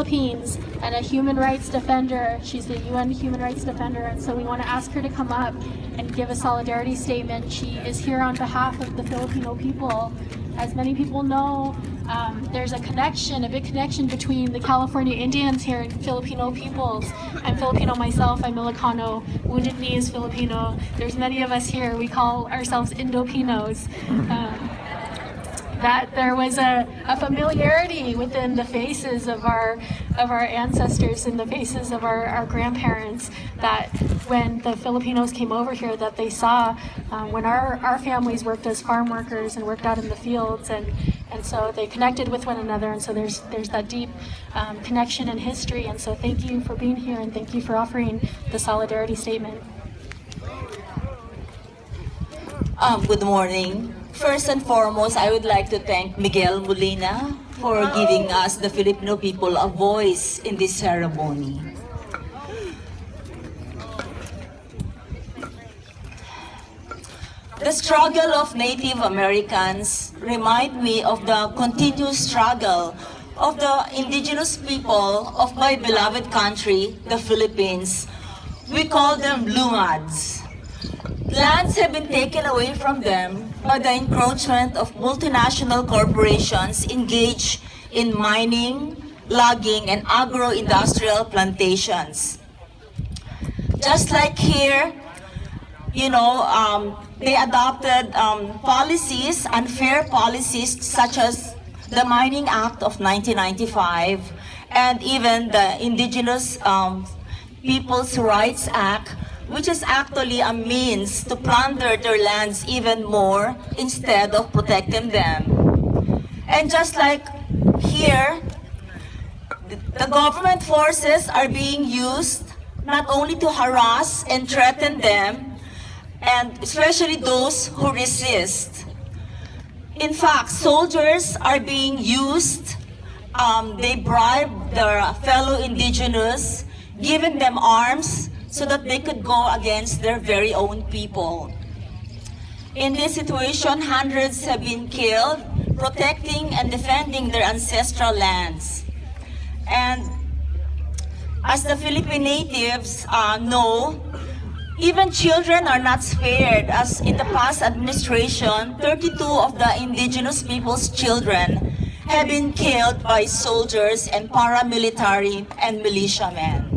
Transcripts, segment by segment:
Philippines and a human rights defender. She's the UN human rights defender, and so we want to ask her to come up and give a solidarity statement. She is here on behalf of the Filipino people. As many people know, there's a big connection between the California Indians here and Filipino peoples. I'm Filipino myself, I'm Ilocano, Wounded Knee is Filipino. There's many of us here, we call ourselves Indo-Pinos. That there was a familiarity within the faces of our ancestors and the faces of our grandparents, that when the Filipinos came over here, that they saw when our families worked as farm workers and worked out in the fields, and so they connected with one another, and so there's that deep connection in history. And so thank you for being here, and thank you for offering the solidarity statement. Good morning. First and foremost, I would like to thank Miguel Molina for giving us, the Filipino people, a voice in this ceremony. The struggle of Native Americans remind me of the continuous struggle of the indigenous people of my beloved country, the Philippines. We call them Lumads. Lands have been taken away from them by the encroachment of multinational corporations engaged in mining, logging, and agro-industrial plantations. Just like here, they adopted policies, unfair policies, such as the Mining Act of 1995 and even the Indigenous Peoples' Rights Act, which is actually a means to plunder their lands even more instead of protecting them. And just like here, the government forces are being used not only to harass and threaten them, and especially those who resist. In fact, soldiers are being used. They bribe their fellow indigenous, giving them arms so that they could go against their very own people. In this situation, hundreds have been killed, protecting and defending their ancestral lands. And as the Philippine natives know, even children are not spared, as in the past administration, 32 of the indigenous people's children have been killed by soldiers and paramilitary and militiamen.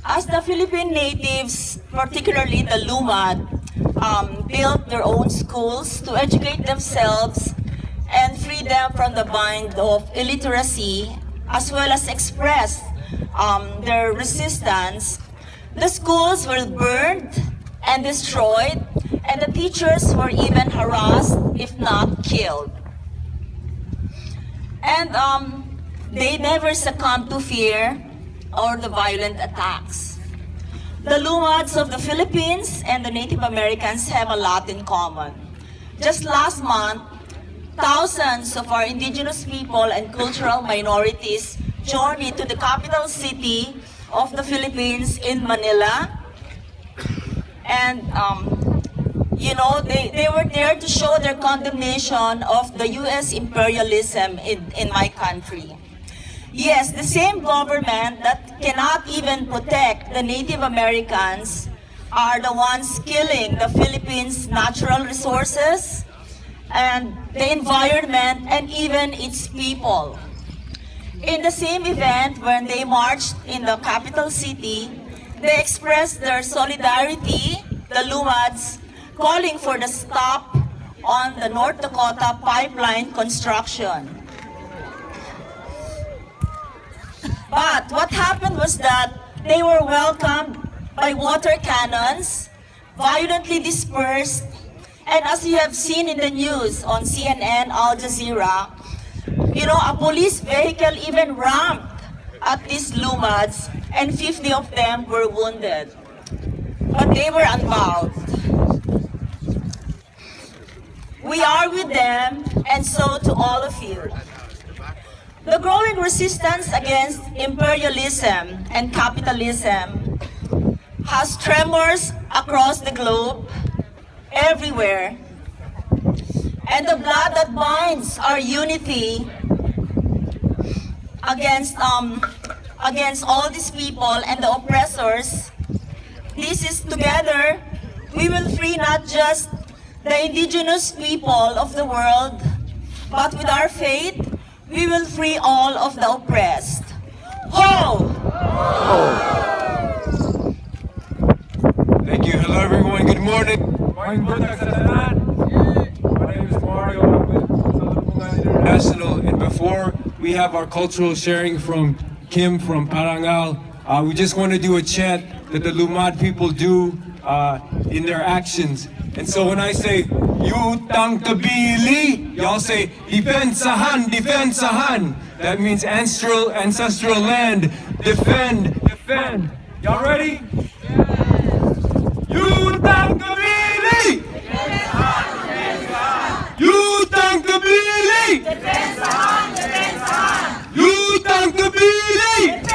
As the Philippine natives, particularly the Lumad, built their own schools to educate themselves and free them from the bind of illiteracy, as well as express their resistance, the schools were burned and destroyed, and the teachers were even harassed, if not killed. And they never succumbed to fear or the violent attacks. The Lumads of the Philippines and the Native Americans have a lot in common. Just last month, thousands of our indigenous people and cultural minorities journeyed to the capital city of the Philippines in Manila. And, they were there to show their condemnation of the U.S. imperialism in my country. Yes, the same government that cannot even protect the Native Americans are the ones killing the Philippines' natural resources and the environment and even its people. In the same event, when they marched in the capital city, they expressed their solidarity, the Lumads, calling for the stop on the North Dakota pipeline construction. But what happened was that they were welcomed by water cannons, violently dispersed, and as you have seen in the news on CNN, Al Jazeera, a police vehicle even rammed at these Lumads, and 50 of them were wounded. But they were unbound. We are with them, and so to all of you. The growing resistance against imperialism and capitalism has tremors across the globe, everywhere. And the blood that binds our unity against all these people and the oppressors. This is together, we will free not just the indigenous people of the world, but with our faith, we will free all of the oppressed. Ho! Thank you. Hello, everyone. Good morning. Morning, buntag sa tanan. My name is Mario. I'm with Salapungan International. And before we have our cultural sharing from Kim from Parangal, we just want to do a chant that the Lumad people do in their actions. And so when I say, Yutang Kabili, y'all say, Defensahan, Defensahan. That means ancestral land. Defend, defend. Y'all ready? Yutang Kabili! Yutang Kabili! Yutang Kabili!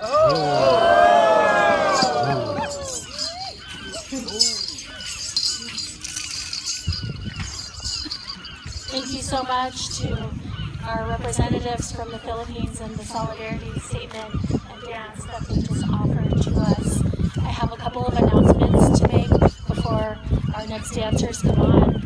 Thank you so much to our representatives from the Philippines and the solidarity statement and dance that they just offered to us. I have a couple of announcements to make before our next dancers come on.